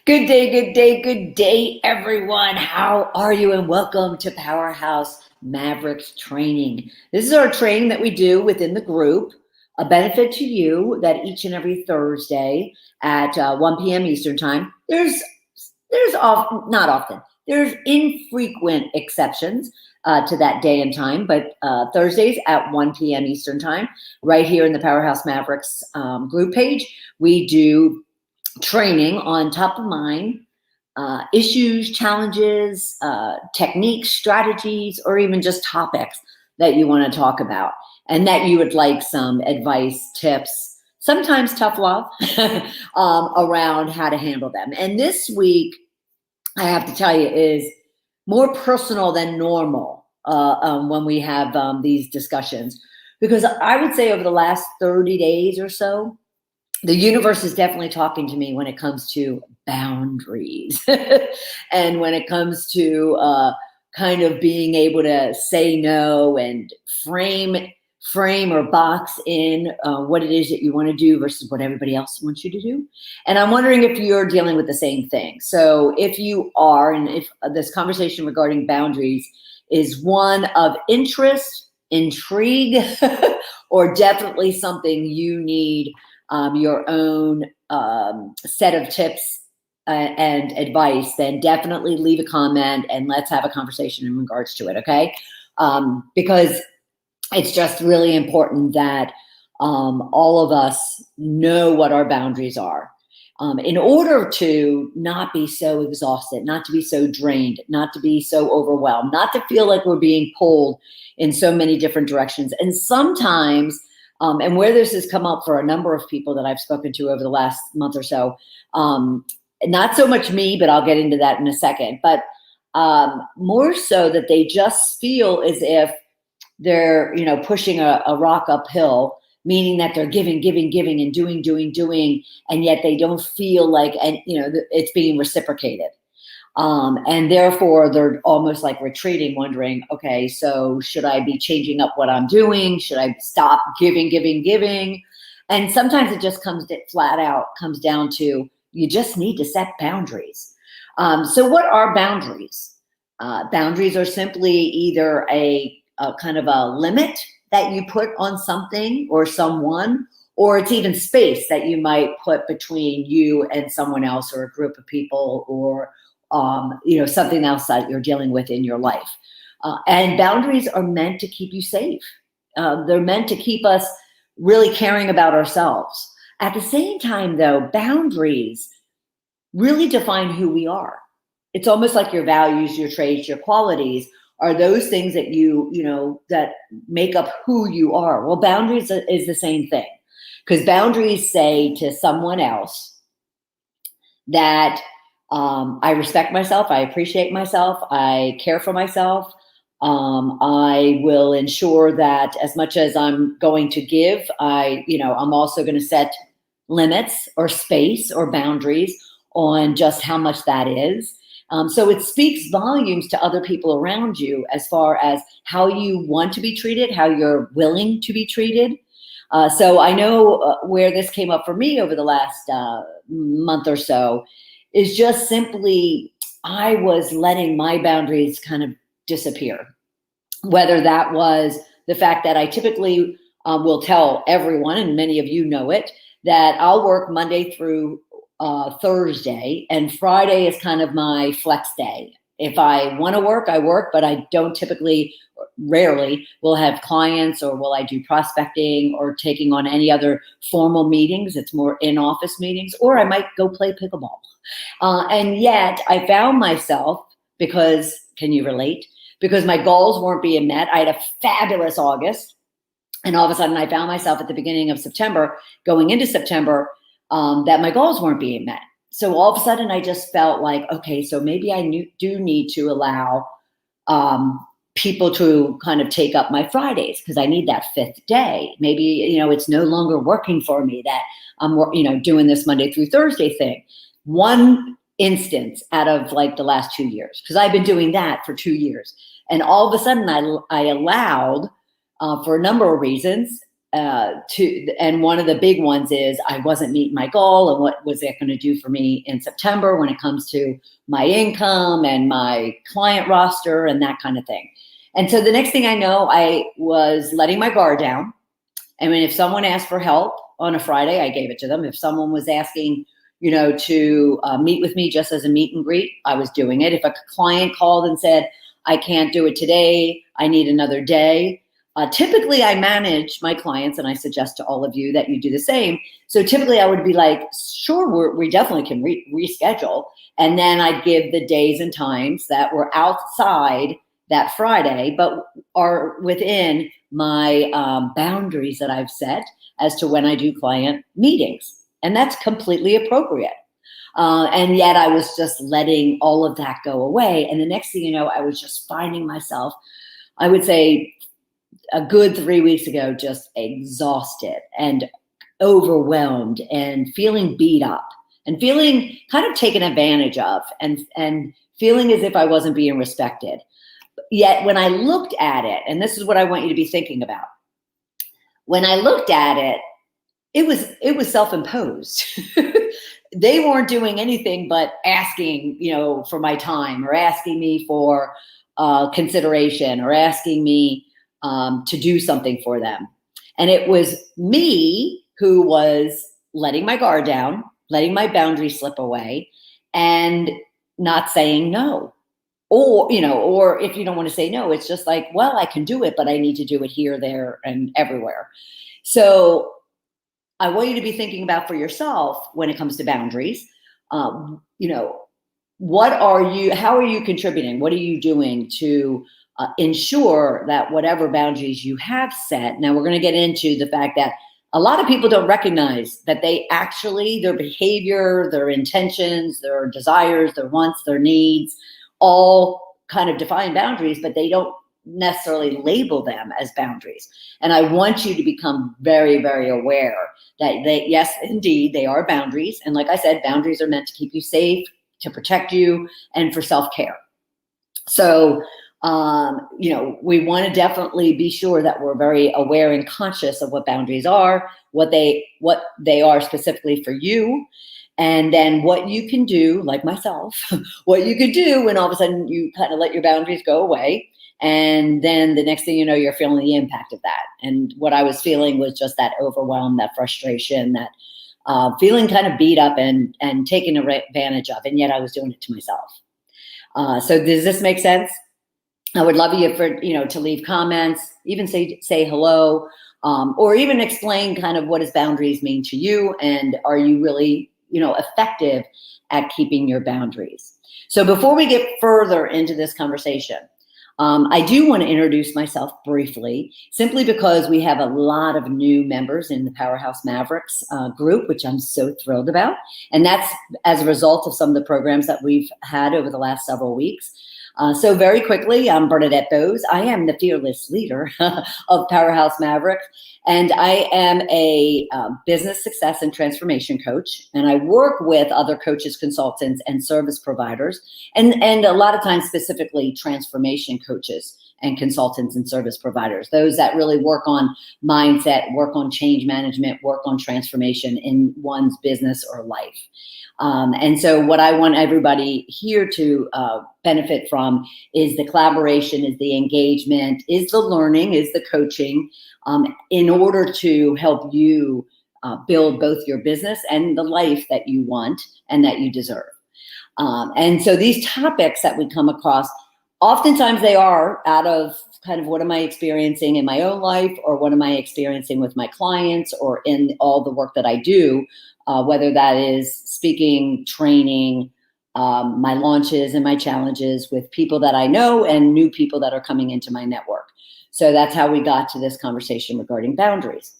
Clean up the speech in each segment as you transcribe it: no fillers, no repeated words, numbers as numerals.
Good day, good day, good day, everyone. How are you? And welcome to Powerhouse Mavericks Training. This is our training that we do within the group, a benefit to you that each and every Thursday at 1 p.m. Eastern Time. Not often. There's infrequent exceptions to that day and time, but Thursdays at 1 p.m. Eastern Time, right here in the Powerhouse Mavericks group page, we do training on top of mind issues, challenges, techniques, strategies, or even just topics that you want to talk about and that you would like some advice, tips, sometimes tough love around how to handle them. And this week, I have to tell you, is more personal than normal when we have these discussions, because I would say over the last 30 days or so, the universe is definitely talking to me when it comes to boundaries and when it comes to kind of being able to say no and frame or box in what it is that you want to do versus what everybody else wants you to do. And I'm wondering if you're dealing with the same thing. So if you are, and if this conversation regarding boundaries is one of interest, intrigue, or definitely something you need your own set of tips and advice, then definitely leave a comment and let's have a conversation in regards to it, okay? Because it's just really important that all of us know what our boundaries are in order to not be so exhausted, not to be so drained, not to be so overwhelmed, not to feel like we're being pulled in so many different directions. And sometimes and where this has come up for a number of people that I've spoken to over the last month or so, not so much me, but I'll get into that in a second, but more so that they just feel as if they're, pushing a rock uphill, meaning that they're giving and doing, and yet they don't feel like, and it's being reciprocated. And therefore they're almost like retreating, wondering, okay, so should I be changing up what I'm doing? Should I stop giving? And sometimes it just comes down to, you just need to set boundaries. So what are boundaries? Boundaries are simply either a kind of a limit that you put on something or someone, or it's even space that you might put between you and someone else or a group of people, or something else that you're dealing with in your life. And boundaries are meant to keep you safe. They're meant to keep us really caring about ourselves. At the same time, though, boundaries really define who we are. It's almost like your values, your traits, your qualities are those things that that make up who you are. Well, boundaries is the same thing, because boundaries say to someone else that I respect myself, I appreciate myself, I care for myself. I will ensure that as much as I'm going to give, I'm also going to set limits or space or boundaries on just how much that is. So it speaks volumes to other people around you as far as how you want to be treated, how you're willing to be treated. So I know where this came up for me over the last month or so is just simply I was letting my boundaries kind of disappear. Whether that was the fact that I typically will tell everyone, and many of you know it, that I'll work Monday through Thursday, and Friday is kind of my flex day. If I want to work, I work, but I don't rarely will have clients, or will I do prospecting or taking on any other formal meetings. It's more in-office meetings, or I might go play pickleball. And yet I found myself, because, can you relate? Because my goals weren't being met. I had a fabulous August, and all of a sudden I found myself at the beginning of September, going into September, that my goals weren't being met. So all of a sudden I just felt like, okay, so maybe I do need to allow people to kind of take up my Fridays, because I need that fifth day. Maybe, it's no longer working for me that I'm, doing this Monday through Thursday thing. One instance out of like the last 2 years, because I've been doing that for 2 years. And all of a sudden I allowed, for a number of reasons, and one of the big ones is I wasn't meeting my goal, and what was that going to do for me in September when it comes to my income and my client roster and that kind of thing. And so the next thing I know, I was letting my guard down. I mean, if someone asked for help on a Friday, I gave it to them. If someone was asking, to meet with me just as a meet and greet, I was doing it. If a client called and said, I can't do it today, I need another day. Typically, I manage my clients, and I suggest to all of you that you do the same. So typically, I would be like, sure, we definitely can reschedule. And then I'd give the days and times that were outside that Friday, but are within my boundaries that I've set as to when I do client meetings. And that's completely appropriate. And yet I was just letting all of that go away. And the next thing you know, I was just finding myself, I would say a good 3 weeks ago, just exhausted and overwhelmed and feeling beat up and feeling kind of taken advantage of and feeling as if I wasn't being respected. Yet when I looked at it, and this is what I want you to be thinking about, when I looked at it, it was self-imposed. They weren't doing anything but asking, for my time, or asking me for consideration, or asking me to do something for them. And it was me who was letting my guard down, letting my boundaries slip away, and not saying no. Or if you don't want to say no, it's just like, well, I can do it, but I need to do it here, there, and everywhere. So I want you to be thinking about for yourself when it comes to boundaries. How are you contributing? What are you doing to ensure that whatever boundaries you have set? Now, we're going to get into the fact that a lot of people don't recognize that their behavior, their intentions, their desires, their wants, their needs, all kind of define boundaries, but they don't necessarily label them as boundaries. And I want you to become very, very aware that yes, indeed, they are boundaries. And like I said, boundaries are meant to keep you safe, to protect you, and for self-care. So, we want to definitely be sure that we're very aware and conscious of what boundaries are, what they are specifically for you. And then what you can do, like myself, what you could do when all of a sudden you kind of let your boundaries go away. And then the next thing you know, you're feeling the impact of that. And what I was feeling was just that overwhelm, that frustration, that feeling kind of beat up and taken advantage of. And yet I was doing it to myself. So does this make sense? I would love you to leave comments, even say hello, or even explain kind of what does boundaries mean to you, and are you really effective at keeping your boundaries. So before we get further into this conversation, I do want to introduce myself briefly, simply because we have a lot of new members in the Powerhouse Mavericks group, which I'm so thrilled about. And that's as a result of some of the programs that we've had over the last several weeks. So very quickly, I'm Bernadette Bose. I am the fearless leader of Powerhouse Mavericks, and I am a business success and transformation coach. And I work with other coaches, consultants, and service providers, and a lot of times specifically transformation coaches and consultants and service providers, those that really work on mindset, work on change management, work on transformation in one's business or life. And so what I want everybody here to benefit from is the collaboration, is the engagement, is the learning, is the coaching, in order to help you build both your business and the life that you want and that you deserve. And so these topics that we come across, oftentimes they are out of kind of what am I experiencing in my own life, or what am I experiencing with my clients, or in all the work that I do, whether that is speaking, training, my launches and my challenges with people that I know and new people that are coming into my network. So that's how we got to this conversation regarding boundaries.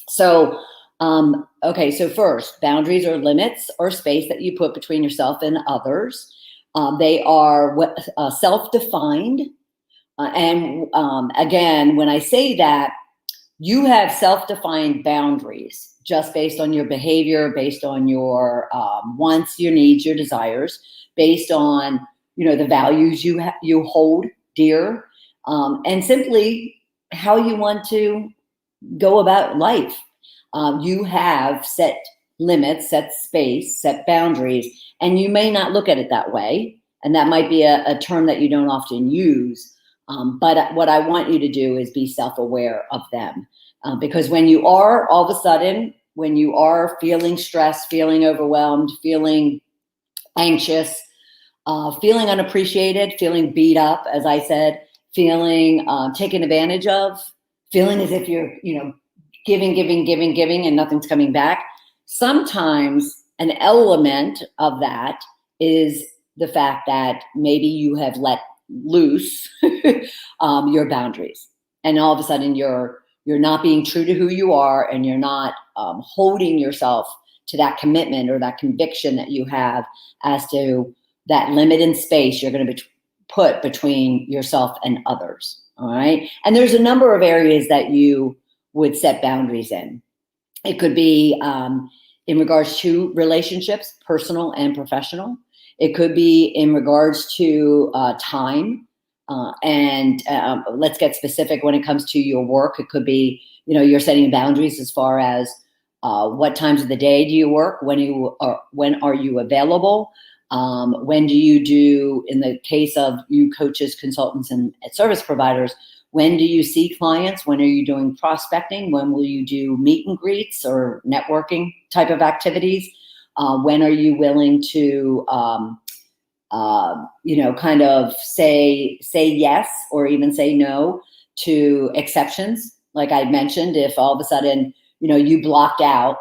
So, okay, so first, boundaries are limits or space that you put between yourself and others. They are self-defined. And again, when I say that, you have self-defined boundaries just based on your behavior, based on your wants, your needs, your desires, based on the values you hold dear, and simply how you want to go about life. You have set limits, set space, set boundaries, and you may not look at it that way. And that might be a term that you don't often use. But what I want you to do is be self-aware of them. Because when you are all of a sudden, when you are feeling stressed, feeling overwhelmed, feeling anxious, feeling unappreciated, feeling beat up, as I said, feeling taken advantage of, feeling as if you're, giving, and nothing's coming back. Sometimes an element of that is the fact that maybe you have let loose your boundaries, and all of a sudden you're not being true to who you are, and you're not holding yourself to that commitment or that conviction that you have as to that limit in space you're going to put between yourself and others. All right. And there's a number of areas that you would set boundaries in. It could be in regards to relationships, personal and professional. It could be in regards to time. And let's get specific when it comes to your work. It could be, you're setting boundaries as far as what times of the day do you work? When are you available? When do you do, in the case of you coaches, consultants, and service providers, when do you see clients? When are you doing prospecting? When will you do meet and greets or networking type of activities? When are you willing to, kind of say yes or even say no to exceptions? Like I mentioned, if all of a sudden, you blocked out,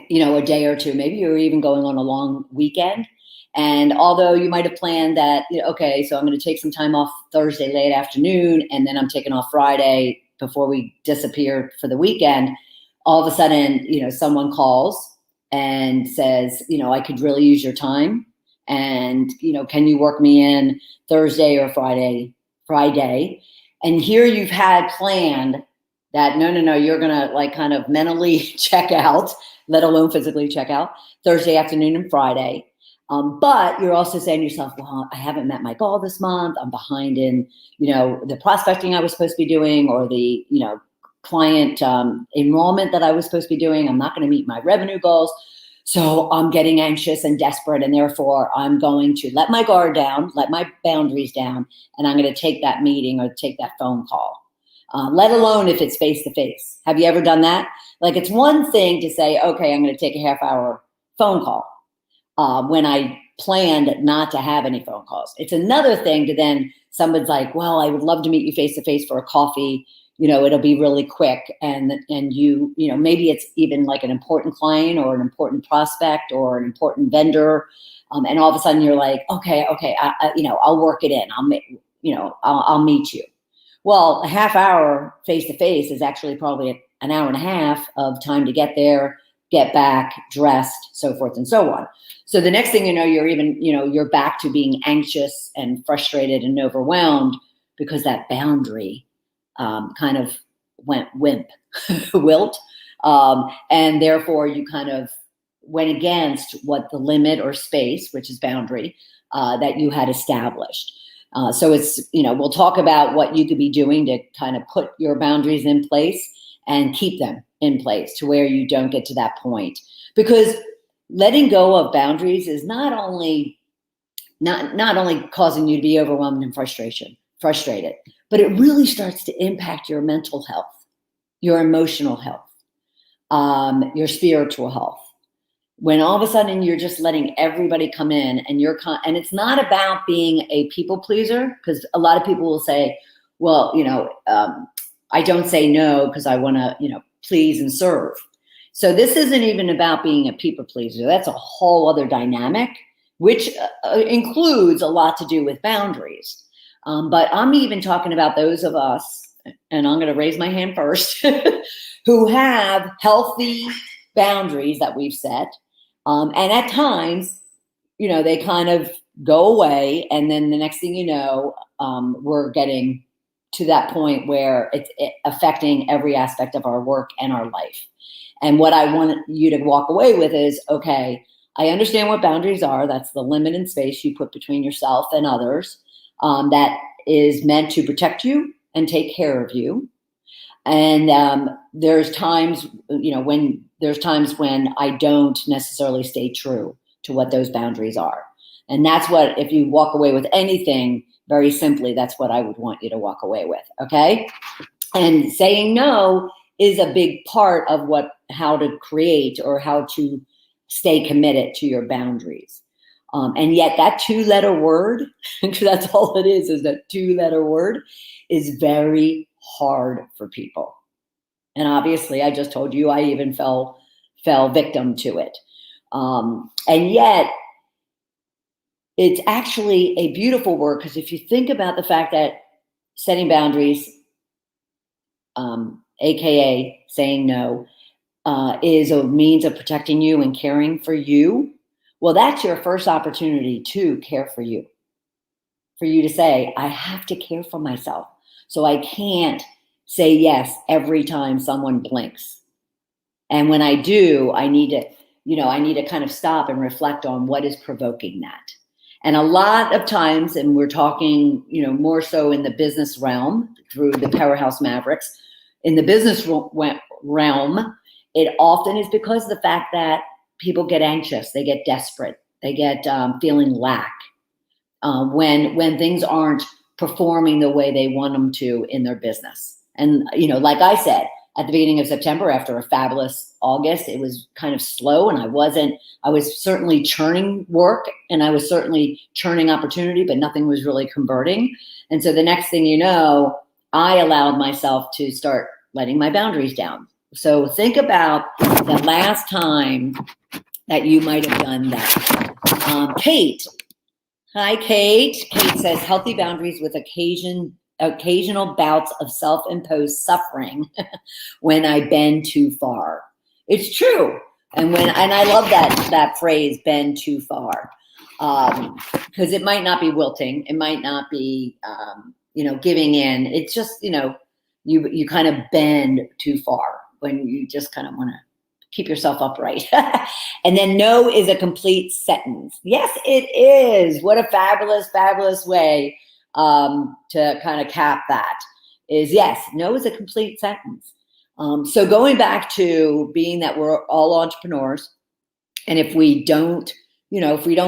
a day or two, maybe you're even going on a long weekend. And although you might have planned that, okay, so I'm going to take some time off Thursday late afternoon, and then I'm taking off Friday before we disappear for the weekend, all of a sudden, someone calls and says, I could really use your time. And, can you work me in Thursday or Friday? And here you've had planned that, no, you're going to kind of mentally check out, let alone physically check out Thursday afternoon and Friday. But you're also saying to yourself, well, I haven't met my goal this month. I'm behind in, the prospecting I was supposed to be doing, or the, client enrollment that I was supposed to be doing. I'm not going to meet my revenue goals. So I'm getting anxious and desperate. And therefore I'm going to let my guard down, let my boundaries down, and I'm going to take that meeting or take that phone call. Let alone if it's face-to-face. Have you ever done that? Like, it's one thing to say, okay, I'm going to take a half-hour phone call when I planned not to have any phone calls. It's another thing to then someone's like, well, I would love to meet you face-to-face for a coffee. It'll be really quick. And you maybe it's even like an important client or an important prospect or an important vendor. And all of a sudden you're like, okay, I'll work it in. I'll meet you. Well, a half hour face-to-face is actually probably an hour and a half of time to get there, get back, dressed, so forth and so on. So the next thing you know, you're back to being anxious and frustrated and overwhelmed because that boundary kind of went wilt. And therefore you kind of went against what the limit or space, which is boundary, that you had established. So it's, we'll talk about what you could be doing to kind of put your boundaries in place and keep them in place to where you don't get to that point. Because letting go of boundaries is not only causing you to be overwhelmed and frustrated, but it really starts to impact your mental health, your emotional health, your spiritual health. When all of a sudden you're just letting everybody come in and and it's not about being a people pleaser, because a lot of people will say, well, I don't say no because I want to, please and serve. So this isn't even about being a people pleaser. That's a whole other dynamic, which includes a lot to do with boundaries. But I'm even talking about those of us, and I'm going to raise my hand first, who have healthy boundaries that we've set. And at times, they kind of go away. And then the next thing you know, we're getting to that point where it's affecting every aspect of our work and our life. And what I want you to walk away with is, okay, I understand what boundaries are. That's the limit and space you put between yourself and others, that is meant to protect you and take care of you. And there's times, when I don't necessarily stay true to what those boundaries are. And that's what, if you walk away with anything, very simply, that's what I would want you to walk away with. Okay. And saying no is a big part of how to create or how to stay committed to your boundaries. And yet that 2-letter word, because that's all it is that 2-letter word, is very hard for people. And obviously, I just told you, I even fell victim to it. And yet, it's actually a beautiful word, because if you think about the fact that setting boundaries, AKA saying no, is a means of protecting you and caring for you, well, that's your first opportunity to care for you. For you to say, I have to care for myself. So I can't say yes every time someone blinks. And when I do, I need to kind of stop and reflect on what is provoking that. And a lot of times, and we're talking, more so in the business realm through the Powerhouse Mavericks, in the business realm, it often is because of the fact that people get anxious, they get desperate, they get feeling lack when things aren't performing the way they want them to in their business. And, like I said, at the beginning of September, after a fabulous August, it was kind of slow, and I was certainly churning work, and I was certainly churning opportunity, but nothing was really converting. And so the next thing you know, I allowed myself to start letting my boundaries down. So think about the last time that you might have done that. Kate. Hi, Kate. Kate says, healthy boundaries with occasional bouts of self-imposed suffering when I bend too far. It's true. And I love that phrase, bend too far. Because it might not be wilting. It might not be, giving in. It's just, you kind of bend too far when you just kind of want to keep yourself upright. And then no is a complete sentence. Yes, it is. What a fabulous, fabulous way to kind of cap that is, yes, no is a complete sentence. So going back to being that we're all entrepreneurs, and if we don't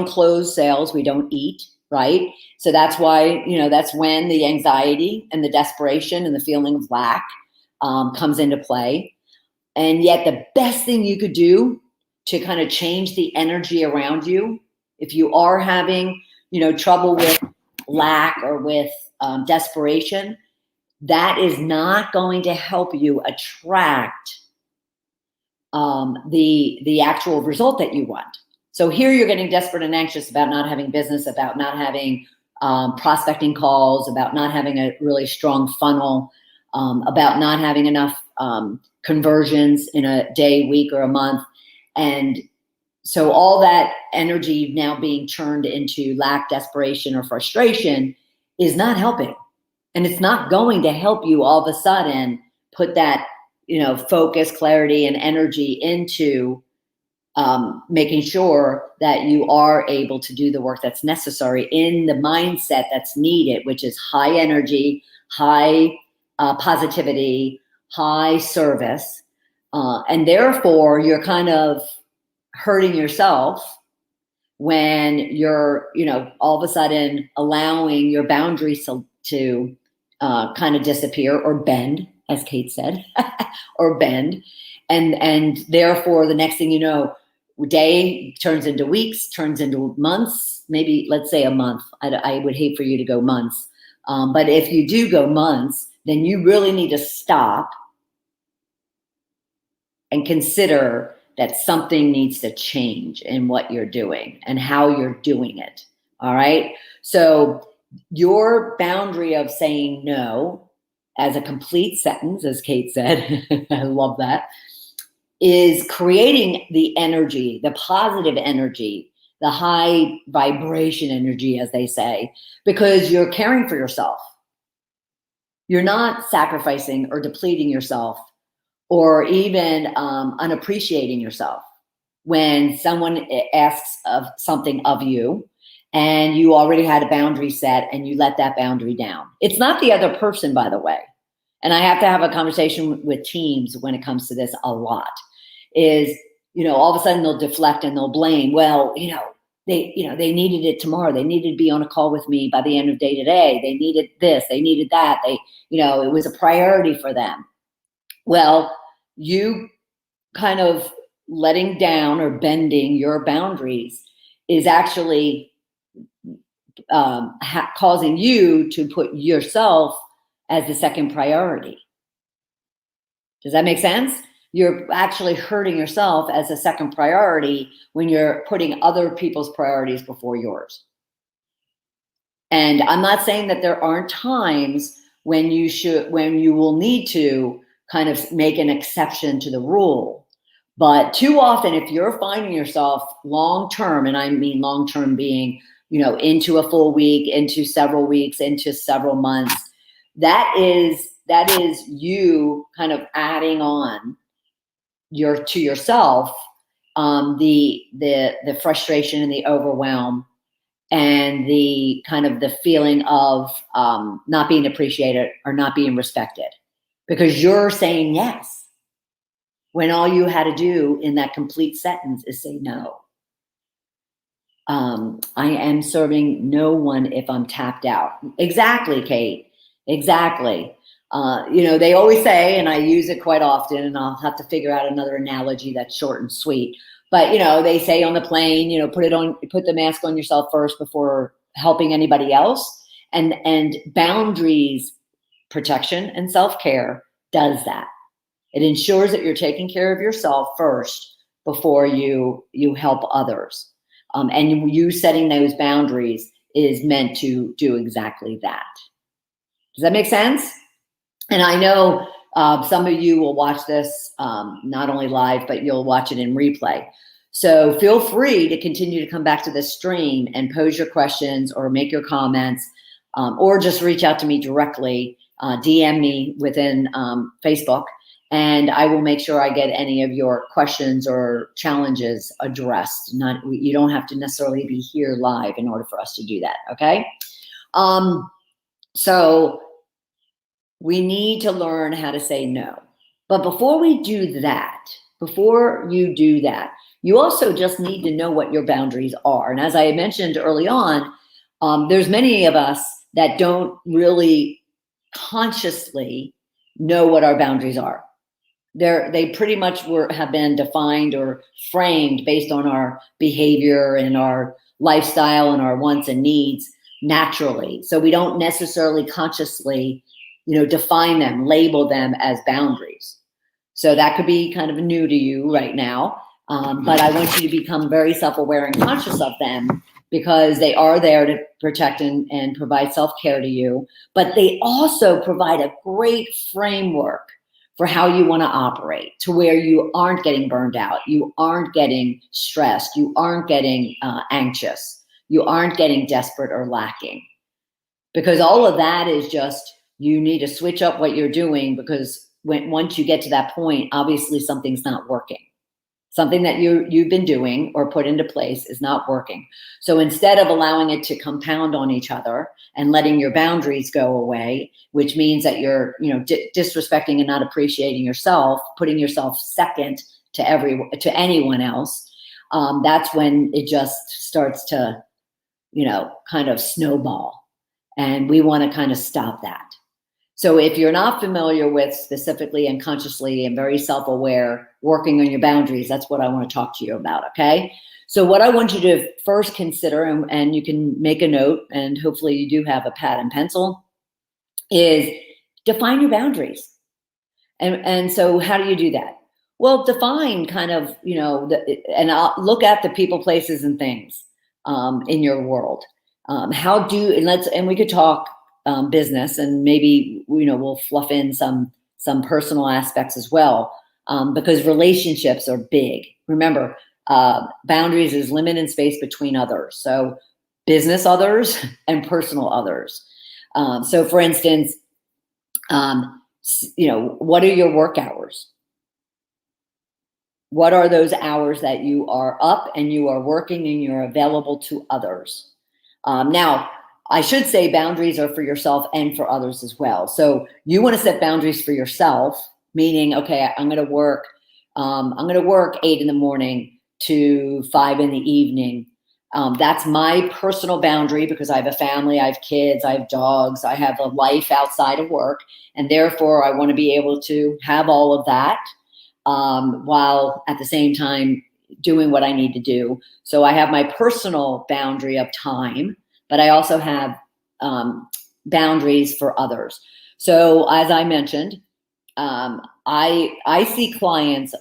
close sales, we don't eat, right? So that's why, that's when the anxiety and the desperation and the feeling of lack comes into play. And yet the best thing you could do to kind of change the energy around you, if you are having, trouble with lack or with desperation, that is not going to help you attract the actual result that you want. So here you're getting desperate and anxious about not having business, about not having prospecting calls, about not having a really strong funnel, about not having enough conversions in a day, week, or a month. And so all that energy now being churned into lack, desperation, or frustration is not helping. And it's not going to help you all of a sudden put that, focus, clarity, and energy into making sure that you are able to do the work that's necessary in the mindset that's needed, which is high energy, high positivity, high service. And therefore, you're kind of hurting yourself when you're, all of a sudden allowing your boundaries to kind of disappear or bend, as Kate said, or bend. And therefore, the next thing you know, day turns into weeks, turns into months, maybe let's say a month. I would hate for you to go months. But if you do go months, then you really need to stop and consider that something needs to change in what you're doing and how you're doing it. All right. So your boundary of saying no as a complete sentence, as Kate said, I love that, is creating the energy, the positive energy, the high vibration energy, as they say, because you're caring for yourself. You're not sacrificing or depleting yourself or even unappreciating yourself when someone asks of something of you and you already had a boundary set and you let that boundary down. It's not the other person, by the way. and I have to have a conversation with teams when it comes to this a lot, is, all of a sudden they'll deflect and they'll blame. Well, they needed it tomorrow. They needed to be on a call with me by the end of day today. They needed this, they needed that. It was a priority for them. Well, you kind of letting down or bending your boundaries is actually causing you to put yourself as the second priority. Does that make sense? You're actually hurting yourself as a second priority when you're putting other people's priorities before yours. And I'm not saying that there aren't times when you will need to kind of make an exception to the rule. But too often, if you're finding yourself long-term, and I mean long-term being, into a full week, into several weeks, into several months, that is you kind of adding on to yourself the frustration and the overwhelm and the kind of the feeling of not being appreciated or not being respected, because you're saying yes when all you had to do in that complete sentence is say no. I am serving no one if I'm tapped out. Exactly, Kate. Exactly. They always say, and I use it quite often, and I'll have to figure out another analogy that's short and sweet. But, they say on the plane, put the mask on yourself first before helping anybody else. And boundaries, protection, and self-care does that. It ensures that you're taking care of yourself first before you help others. And you setting those boundaries is meant to do exactly that. Does that make sense? And I know some of you will watch this not only live, but you'll watch it in replay. So feel free to continue to come back to this stream and pose your questions or make your comments, or just reach out to me directly, DM me within Facebook, and I will make sure I get any of your questions or challenges addressed. You don't have to necessarily be here live in order for us to do that, okay? So we need to learn how to say no. But before you do that, you also just need to know what your boundaries are. And as I mentioned early on, there's many of us that don't really consciously know what our boundaries are. They pretty much have been defined or framed based on our behavior and our lifestyle and our wants and needs naturally. So we don't necessarily consciously, define them, label them as boundaries. So that could be kind of new to you right now. But I want you to become very self-aware and conscious of them, because they are there to protect and provide self-care to you. But they also provide a great framework for how you want to operate, to where you aren't getting burned out, you aren't getting stressed, you aren't getting anxious, you aren't getting desperate or lacking. Because all of that is just, you need to switch up what you're doing, because once you get to that point, obviously something's not working. Something that you've been doing or put into place is not working. So instead of allowing it to compound on each other and letting your boundaries go away, which means that you're disrespecting and not appreciating yourself, putting yourself second to anyone else, that's when it just starts to kind of snowball. And we want to kind of stop that. So if you're not familiar with specifically and consciously and very self-aware working on your boundaries, that's what I want to talk to you about, okay? So what I want you to first consider, and you can make a note, and hopefully you do have a pad and pencil, is define your boundaries. And so how do you do that? Well, define kind of, and I'll look at the people, places, and things in your world. And we could talk business, and maybe we'll fluff in some personal aspects as well, because relationships are big. Remember, boundaries is limit and space between others. So business others and personal others. So for instance, what are your work hours? What are those hours that you are up and you are working and you're available to others? Now, I should say boundaries are for yourself and for others as well. So you want to set boundaries for yourself, meaning, okay, I'm going to work 8 in the morning to 5 in the evening. That's my personal boundary because I have a family, I have kids, I have dogs, I have a life outside of work. And therefore I want to be able to have all of that while at the same time doing what I need to do. So I have my personal boundary of time, but I also have boundaries for others. So as I mentioned, I see clients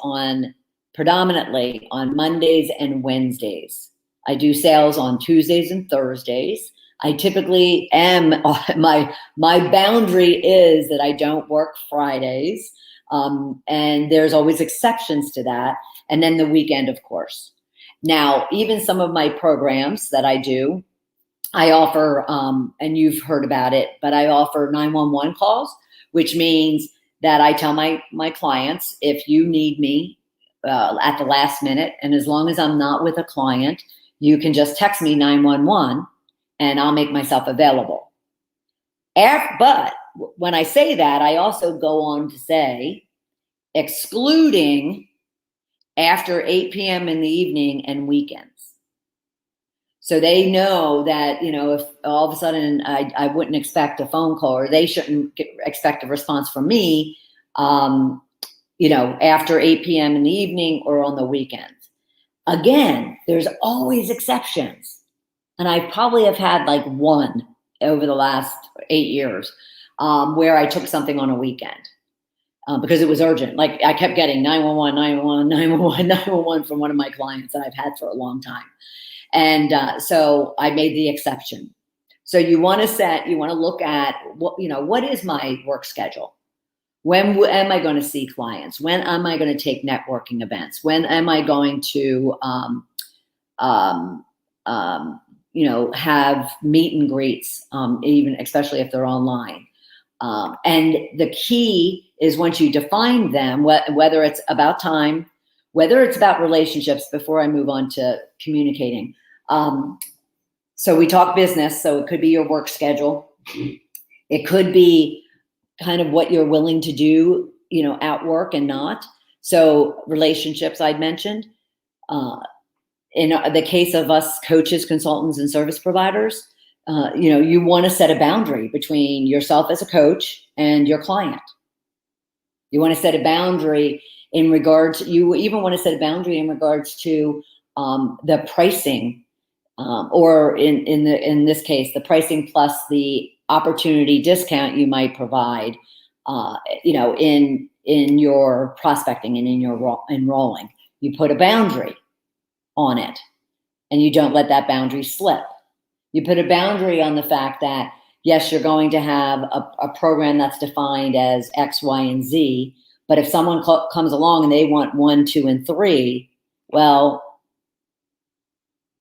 predominantly on Mondays and Wednesdays. I do sales on Tuesdays and Thursdays. I typically my boundary is that I don't work Fridays. And there's always exceptions to that. And then the weekend, of course. Now, even some of my programs that I do, I offer, and you've heard about it, but I offer 911 calls, which means that I tell my clients, if you need me at the last minute, and as long as I'm not with a client, you can just text me 911 and I'll make myself available. But when I say that, I also go on to say, excluding after 8 p.m. in the evening and weekends. So they know that, if all of a sudden I wouldn't expect a phone call, or they shouldn't expect a response from me, after 8 p.m. in the evening or on the weekends. Again, there's always exceptions. And I probably have had like one over the last 8 years where I took something on a weekend because it was urgent. Like I kept getting 911, 911, 911, 911 from one of my clients that I've had for a long time. And so I made the exception. So you want to look at what is my work schedule? When am I going to see clients? When am I going to take networking events? When am I going to, have meet and greets, even especially if they're online? And the key is once you define them, whether it's about time, whether it's about relationships, before I move on to communicating. So we talk business, so it could be your work schedule. It could be kind of what you're willing to do, at work and not. So relationships I'd mentioned. In the case of us coaches, consultants, and service providers, you want to set a boundary between yourself as a coach and your client. You want to set a boundary in regards, you even want to set a boundary in regards to the pricing, or in this case, the pricing plus the opportunity discount you might provide, in your prospecting and in your enrolling. You put a boundary on it, and you don't let that boundary slip. You put a boundary on the fact that, yes, you're going to have a program that's defined as X, Y, and Z, but if someone comes along and they want 1, 2, and 3, well,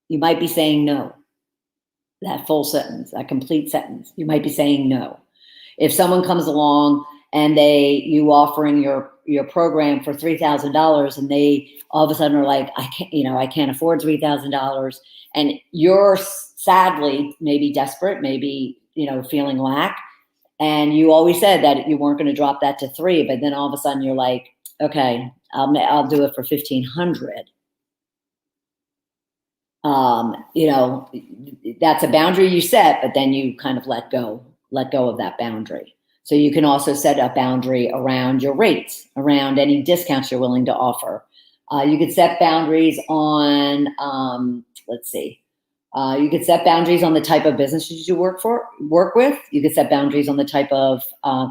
you might be saying no. That full sentence, that complete sentence, you might be saying no. If someone comes along and you offering your program for $3,000, and they all of a sudden are like, I can't afford $3,000, and you're sadly maybe desperate, maybe feeling lack, and you always said that you weren't going to drop that to 3, but then all of a sudden you're like, okay, I'll do it for $1,500. That's a boundary you set, but then you kind of let go of that boundary. So you can also set a boundary around your rates, around any discounts you're willing to offer. You could set boundaries on, you could set boundaries on the type of businesses you work with. You could set boundaries on the type of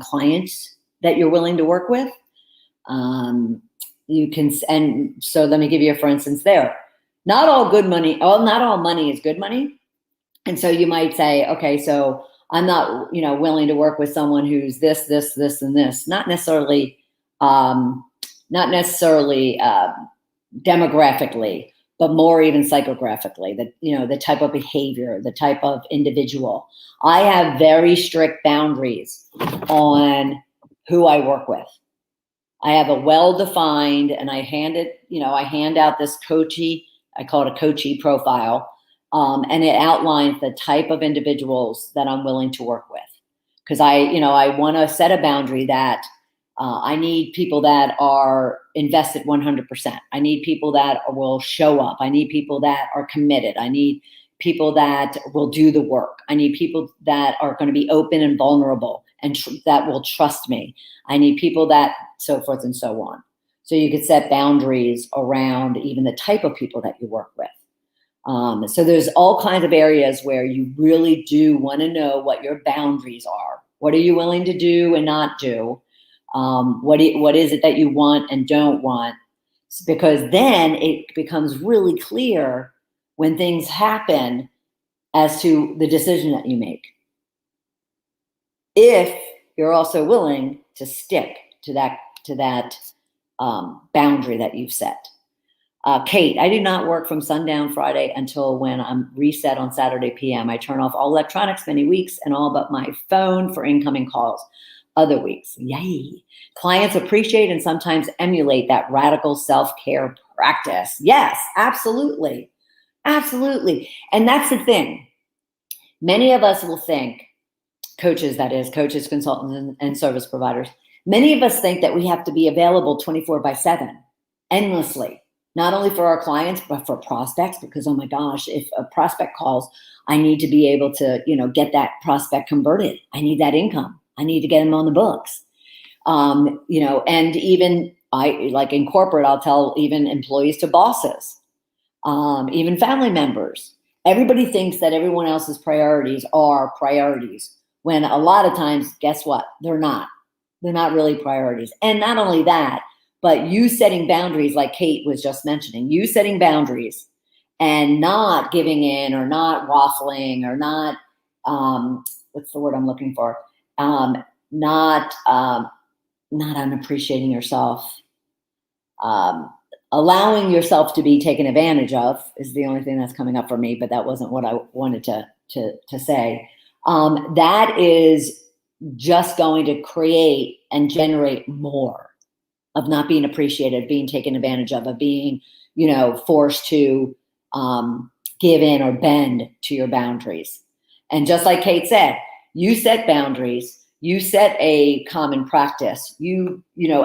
clients that you're willing to work with. And so let me give you a for instance there. Not all money is good money. And so you might say, okay, so I'm not, willing to work with someone who's this, and this, not necessarily demographically, but more even psychographically, the type of behavior, the type of individual. I have very strict boundaries on who I work with. I have a well-defined, and I hand out this coachee, I call it a coachee profile. And it outlines the type of individuals that I'm willing to work with. Because I want to set a boundary that I need people that are invested 100%. I need people that will show up. I need people that are committed. I need people that will do the work. I need people that are going to be open and vulnerable and that will trust me. I need people that, so forth and so on. So you could set boundaries around even the type of people that you work with. So there's all kinds of areas where you really do want to know what your boundaries are. What are you willing to do and not do? What is it that you want and don't want? Because then it becomes really clear when things happen as to the decision that you make. If you're also willing to stick to that boundary that you've set. Kate, I do not work from sundown Friday until when I'm reset on Saturday PM. I turn off all electronics many weeks and all but my phone for incoming calls. Other weeks, yay. Clients appreciate and sometimes emulate that radical self-care practice. Yes, absolutely. Absolutely. And that's the thing. Many of us will think, coaches, that is, coaches, consultants, and service providers, many of us think that we have to be available 24/7, endlessly. Not only for our clients, but for prospects, because, oh my gosh, if a prospect calls, I need to be able to, get that prospect converted. I need that income. I need to get them on the books. And even like in corporate, I'll tell even employees to bosses, even family members. Everybody thinks that everyone else's priorities are priorities, when a lot of times, guess what? They're not. They're not really priorities. And not only that, but you setting boundaries, like Kate was just mentioning, you setting boundaries and not giving in or not waffling or not, what's the word I'm looking for? Not unappreciating yourself. Allowing yourself to be taken advantage of is the only thing that's coming up for me, but that wasn't what I wanted to say. That is just going to create and generate more of not being appreciated, being taken advantage of being, forced to give in or bend to your boundaries. And just like Kate said, you set boundaries, you set a common practice, you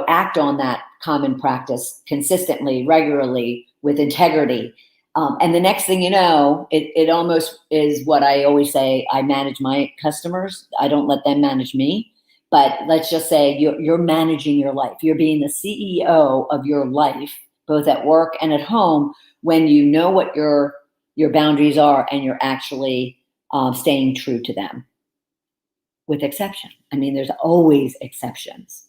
act on that common practice consistently, regularly, with integrity. And the next thing you know, it almost is what I always say, I manage my customers. I don't let them manage me. But let's just say you're managing your life. You're being the CEO of your life, both at work and at home, when you know what your boundaries are and you're actually staying true to them, with exception. I mean, there's always exceptions.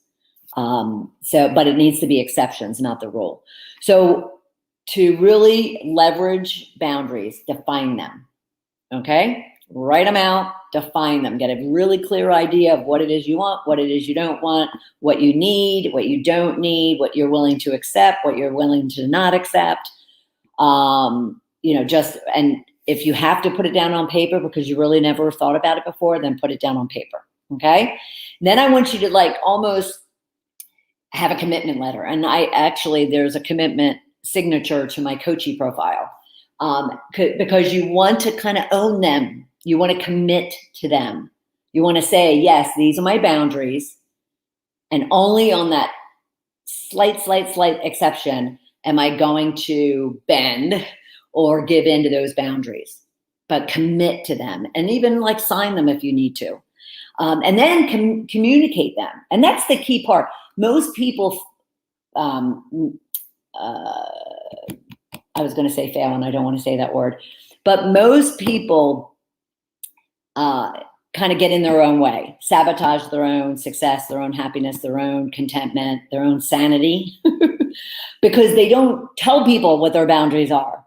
But it needs to be exceptions, not the rule. So to really leverage boundaries, define them. Okay? Write them out, define them, get a really clear idea of what it is you want, what it is you don't want, what you need, what you don't need, what you're willing to accept, what you're willing to not accept. And if you have to put it down on paper because you really never thought about it before, then put it down on paper. Okay. Then I want you to almost have a commitment letter. And there's a commitment signature to my coachee profile. Because you want to kind of own them. You want to commit to them. You want to say, yes, these are my boundaries. And only on that slight exception am I going to bend or give in to those boundaries. But commit to them and even sign them if you need to. And then communicate them. And that's the key part. Most people, I was going to say fail, and I don't want to say that word. But most people kind of get in their own way, sabotage their own success, their own happiness, their own contentment, their own sanity, because they don't tell people what their boundaries are.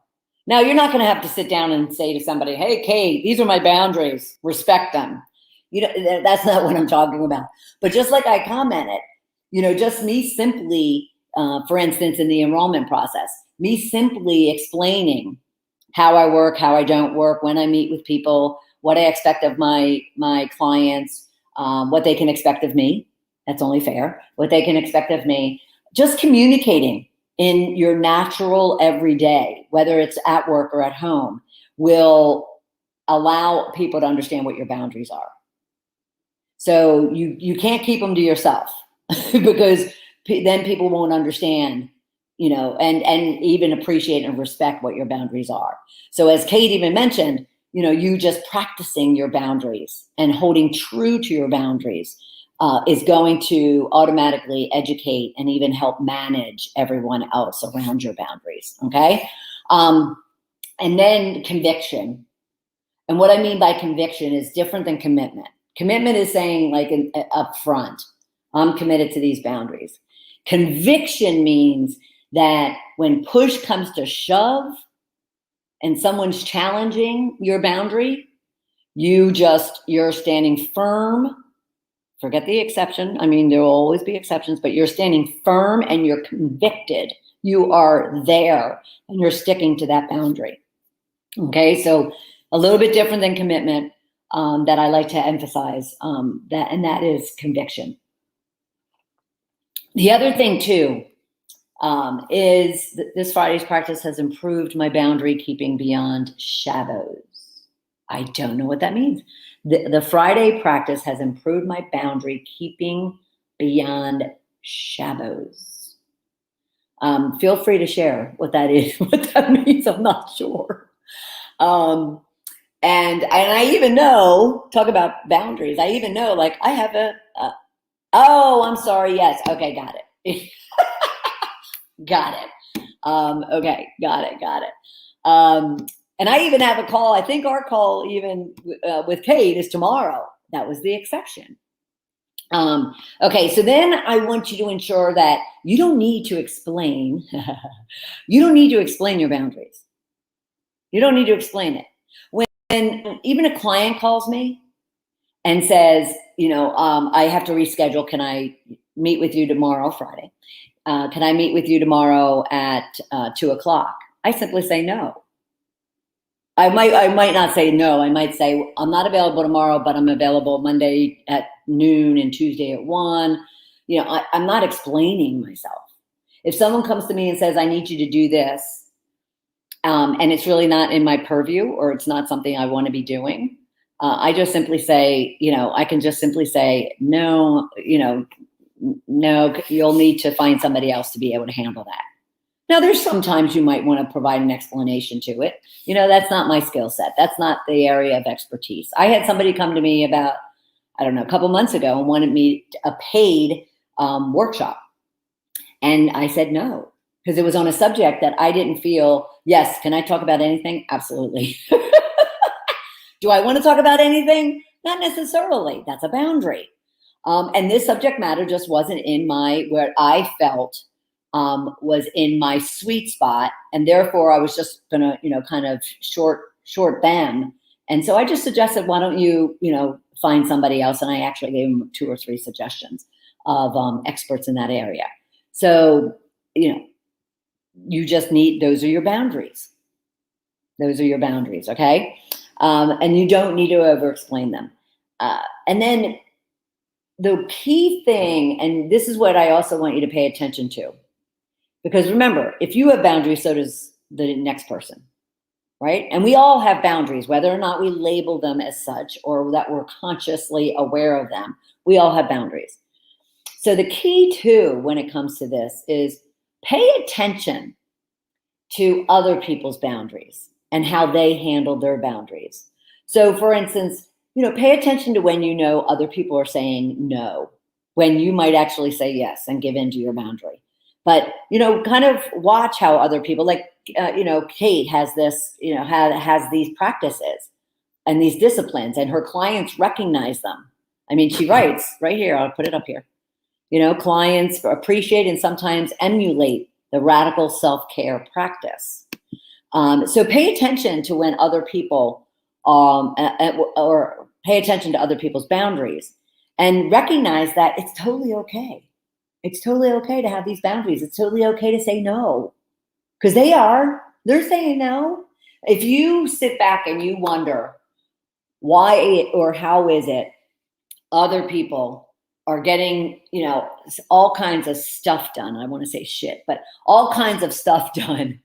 Now, you're not going to have to sit down and say to somebody, hey, Kate, these are my boundaries. Respect them. That's not what I'm talking about. But just like I commented, just me simply, for instance, in the enrollment process, me simply explaining how I work, how I don't work, when I meet with people, what I expect of my clients, what they can expect of me. That's only fair. What they can expect of me. Just communicating in your natural everyday, whether it's at work or at home, will allow people to understand what your boundaries are. So you can't keep them to yourself because then people won't understand, and even appreciate and respect what your boundaries are. So as Kate even mentioned, you just practicing your boundaries and holding true to your boundaries is going to automatically educate and even help manage everyone else around your boundaries. Okay. And then conviction. And what I mean by conviction is different than commitment. Commitment is saying, like, up front, I'm committed to these boundaries. Conviction means that when push comes to shove and someone's challenging your boundary, you're standing firm. Forget the exception. I mean, there will always be exceptions, but you're standing firm and you're convicted. You are there and you're sticking to that boundary. Okay, so a little bit different than commitment that I like to emphasize, and that is conviction. The other thing too is that this Friday's practice has improved my boundary keeping beyond shadows. I don't know what that means. The Friday practice has improved my boundary keeping beyond shadows. Feel free to share what that is, what that means. I'm not sure. And I even know, talk about boundaries. I even know, like, I have oh, I'm sorry. Yes. Okay. Got it. Got it. Okay. Got it. And I even have a call. I think our call even with Kate is tomorrow. That was the exception. Okay. So then I want you to ensure that you don't need to explain. You don't need to explain your boundaries. You don't need to explain it. When even a client calls me and says, I have to reschedule. Can I meet with you tomorrow, Friday? Can I meet with you tomorrow at 2:00? I simply say no. I might not say no. I might say, I'm not available tomorrow, but I'm available Monday at noon and Tuesday at 1. I'm not explaining myself. If someone comes to me and says, I need you to do this, and it's really not in my purview, or it's not something I want to be doing, I just simply say, I can just simply say, no, no, you'll need to find somebody else to be able to handle that. Now, there's sometimes you might want to provide an explanation to it. That's not my skill set. That's not the area of expertise. I had somebody come to me about, a couple months ago and wanted me a paid workshop. And I said no, because it was on a subject that I didn't feel, yes, can I talk about anything? Absolutely. Do I want to talk about anything? Not necessarily. That's a boundary. And this subject matter just wasn't in where I felt was in my sweet spot. And therefore I was just going to, kind of short them. And so I just suggested, why don't you, find somebody else? And I actually gave them 2 or 3 suggestions of experts in that area. So, you just need, those are your boundaries. Those are your boundaries. Okay. And you don't need to over explain them. And then the key thing, and this is what I also want you to pay attention to, because remember, if you have boundaries, so does the next person, right? And we all have boundaries, whether or not we label them as such or that we're consciously aware of them. We all have boundaries. So the key too, when it comes to this, is pay attention to other people's boundaries and how they handle their boundaries. So for instance, pay attention to when other people are saying no, when you might actually say yes and give in to your boundary. But, kind of watch how other people, like, Kate has this, has these practices and these disciplines, and her clients recognize them. I mean, she writes right here, I'll put it up here. Clients appreciate and sometimes emulate the radical self-care practice. So pay attention to when other people, or pay attention to other people's boundaries, and recognize that it's totally okay. It's totally okay to have these boundaries. It's totally okay to say no, because they're saying no. If you sit back and you wonder why or how is it other people are getting, all kinds of stuff done. I want to say shit, but all kinds of stuff done.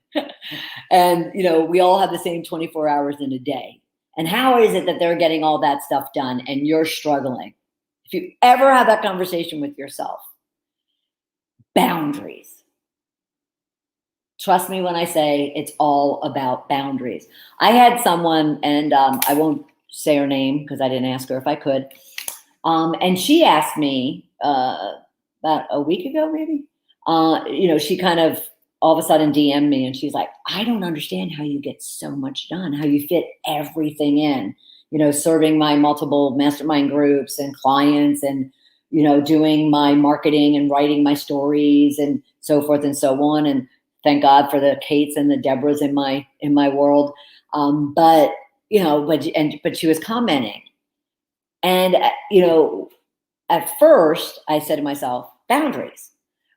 And, we all have the same 24 hours in a day. And how is it that they're getting all that stuff done and you're struggling? If you ever have that conversation with yourself, boundaries. Trust me when I say it's all about boundaries. I had someone, and I won't say her name because I didn't ask her if I could. And she asked me about a week ago, maybe. She kind of all of a sudden DM'd me, and she's like, "I don't understand how you get so much done, how you fit everything in, serving my multiple mastermind groups and clients and, doing my marketing and writing my stories and so forth and so on. And thank God for the Kates and the Deborahs in my world. But she was commenting. And, at first I said to myself, boundaries.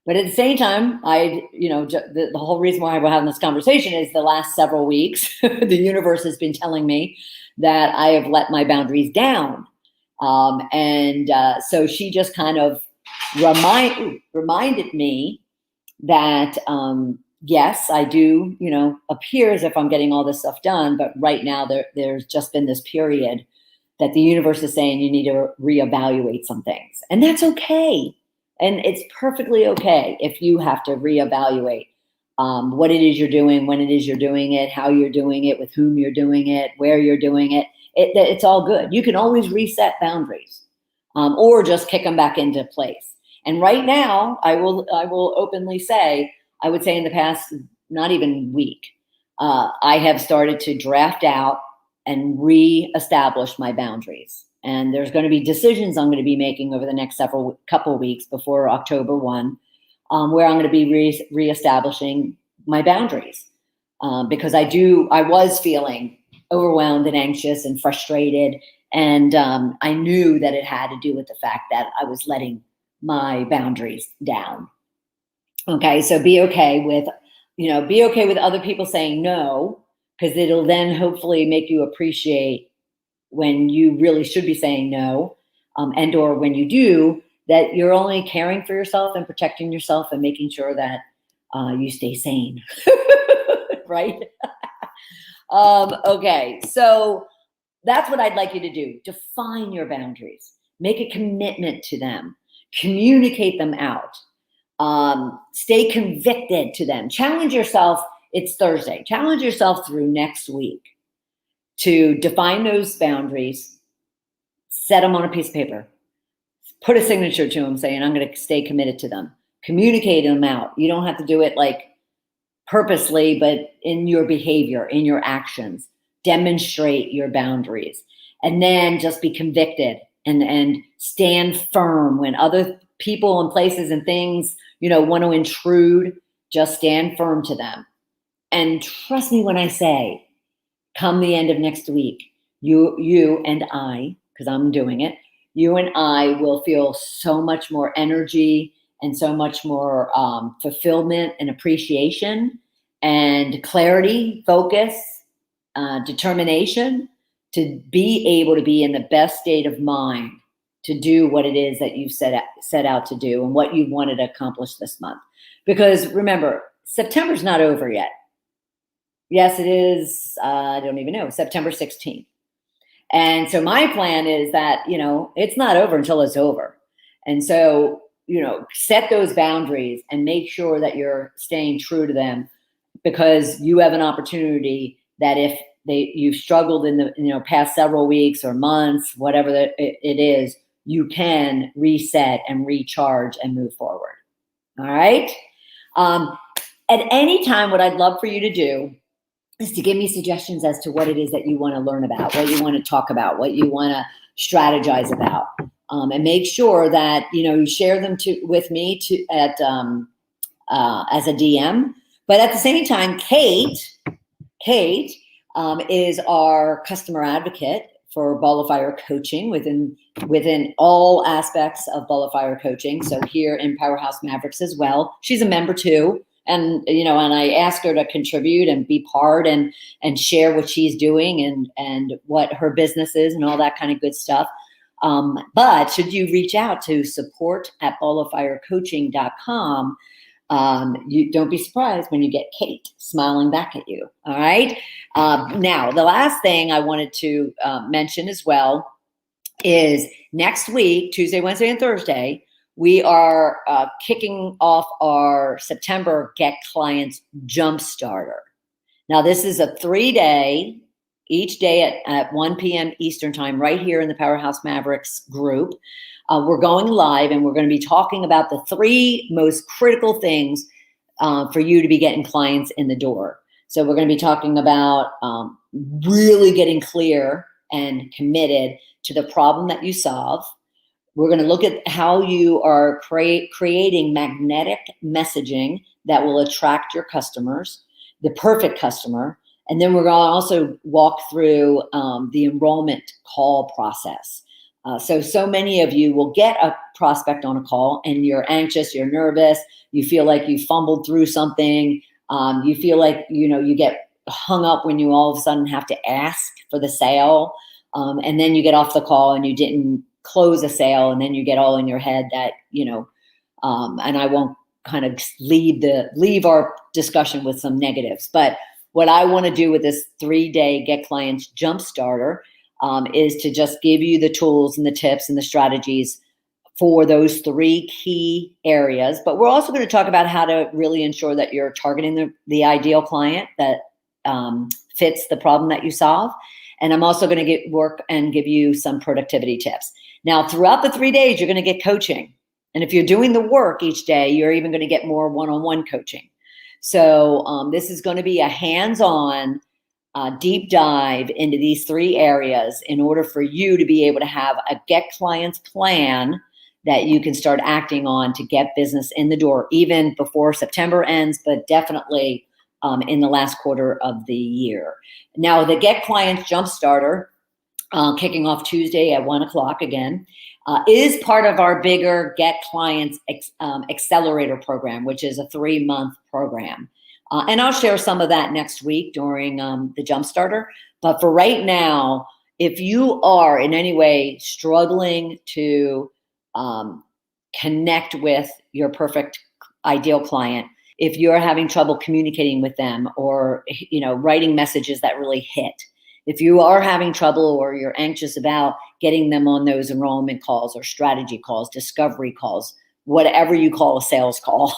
But at the same time, the whole reason why we're having this conversation is the last several weeks, the universe has been telling me that I have let my boundaries down. So she just kind of reminded me that, yes, I do, appear as if I'm getting all this stuff done. But right now there's just been this period that the universe is saying you need to reevaluate some things. And that's okay. And it's perfectly okay if you have to reevaluate what it is you're doing, when it is you're doing it, how you're doing it, with whom you're doing it, where you're doing it. It's all good. You can always reset boundaries or just kick them back into place. And right now, I will openly say, I would say in the past, not even week, I have started to draft out and reestablish my boundaries. And there's going to be decisions I'm going to be making over the next couple of weeks before October 1, where I'm going to be reestablishing my boundaries. Because I was feeling overwhelmed and anxious and frustrated. And I knew that it had to do with the fact that I was letting my boundaries down. Okay, so be okay with other people saying no, because it'll then hopefully make you appreciate when you really should be saying no, and or when you do, that you're only caring for yourself and protecting yourself and making sure that you stay sane, right? Okay, so that's what I'd like you to do. Define your boundaries. Make a commitment to them. Communicate them out. Stay convicted to them. Challenge yourself. It's Thursday. Challenge yourself through next week to define those boundaries, set them on a piece of paper, put a signature to them saying, I'm going to stay committed to them. Communicate them out. You don't have to do it like purposely, but in your behavior, in your actions, demonstrate your boundaries, and then just be convicted and stand firm when other people and places and things, want to intrude. Just stand firm to them. And trust me when I say, come the end of next week, you and I, because I'm doing it, you and I will feel so much more energy and so much more fulfillment and appreciation and clarity, focus, determination to be able to be in the best state of mind to do what it is that you set out to do and what you wanted to accomplish this month. Because remember, September's not over yet. Yes, it is. I don't even know, September 16th. And so my plan is that, it's not over until it's over. And so, set those boundaries and make sure that you're staying true to them, because you have an opportunity that if you've struggled in the past several weeks or months, whatever it is, you can reset and recharge and move forward. All right. At any time, what I'd love for you to do is to give me suggestions as to what it is that you want to learn about, what you want to talk about, what you want to strategize about, and make sure that you share them with me as a DM. But at the same time, Kate is our customer advocate for Ball of Fire coaching within all aspects of Ball of Fire coaching. So here in Powerhouse Mavericks as well, she's a member too. And, and I ask her to contribute and be part and share what she's doing and what her business is and all that kind of good stuff. But should you reach out to support@balloffirecoaching.com, you don't be surprised when you get Kate smiling back at you. All right. Now, the last thing I wanted to mention as well is next week, Tuesday, Wednesday, and Thursday, we are kicking off our September Get Clients Jumpstarter. Now, this is a 3-day, each day at 1 p.m. Eastern time, right here in the Powerhouse Mavericks group. We're going live, and we're going to be talking about the 3 most critical things for you to be getting clients in the door. So we're going to be talking about really getting clear and committed to the problem that you solve. We're going to look at how you are creating magnetic messaging that will attract your customers, the perfect customer. And then we're going to also walk through the enrollment call process. So many of you will get a prospect on a call and you're anxious, you're nervous, you feel like you fumbled through something. You feel like, you get hung up when you all of a sudden have to ask for the sale. And then you get off the call and you didn't close a sale. And then you get all in your head that, and I won't kind of leave our discussion with some negatives. But what I want to do with this 3-day Get Clients Jumpstarter is to just give you the tools and the tips and the strategies for those 3 key areas. But we're also going to talk about how to really ensure that you're targeting the ideal client that fits the problem that you solve. And I'm also going to work and give you some productivity tips. Now, throughout the 3 days, you're going to get coaching. And if you're doing the work each day, you're even going to get more one-on-one coaching. So this is going to be a hands-on deep dive into these 3 areas in order for you to be able to have a Get Clients plan that you can start acting on to get business in the door, even before September ends, but definitely in the last quarter of the year. Now, the Get Clients Jumpstarter, kicking off Tuesday at 1 o'clock again, is part of our bigger Get Clients Accelerator program, which is a 3-month program. And I'll share some of that next week during the Jumpstarter. But for right now, if you are in any way struggling to connect with your perfect ideal client, if you're having trouble communicating with them or, writing messages that really hit, if you are having trouble or you're anxious about getting them on those enrollment calls or strategy calls, discovery calls, whatever you call a sales call,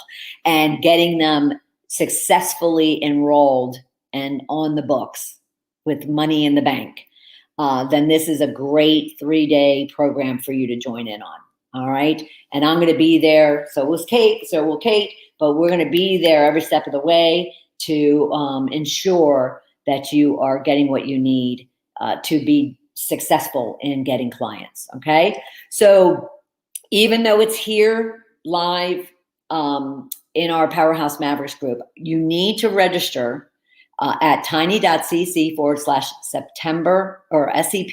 and getting them successfully enrolled and on the books with money in the bank, then this is a great 3-day program for you to join in on. All right. And I'm going to be there. So will Kate, but we're going to be there every step of the way to ensure that you are getting what you need to be successful in getting clients. Okay. So even though it's here live in our Powerhouse Mavericks group, you need to register at tiny.cc/September or SEP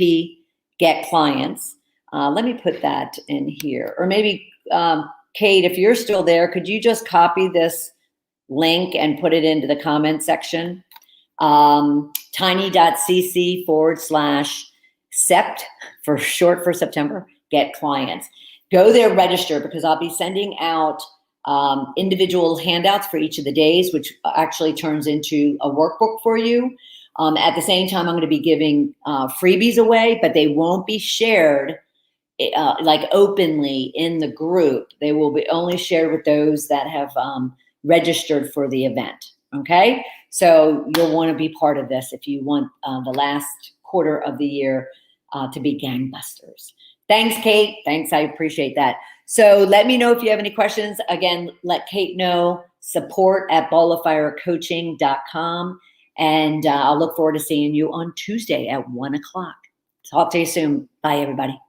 Get Clients. Let me put that in here. Or maybe, Kate, if you're still there, could you just copy this link and put it into the comment section? Tiny.cc/Sept, for short for September, Get Clients. Go there, register, because I'll be sending out individual handouts for each of the days, which actually turns into a workbook for you. At the same time, I'm going to be giving freebies away, but they won't be shared like openly in the group. They will be only shared with those that have registered for the event. Okay, so you'll want to be part of this if you want the last quarter of the year to be gangbusters. Thanks, Kate. Thanks, I appreciate that. So let me know if you have any questions. Again, let Kate know, support@balloffirecoaching.com. And I'll look forward to seeing you on Tuesday at 1 o'clock. Talk to you soon. Bye, everybody.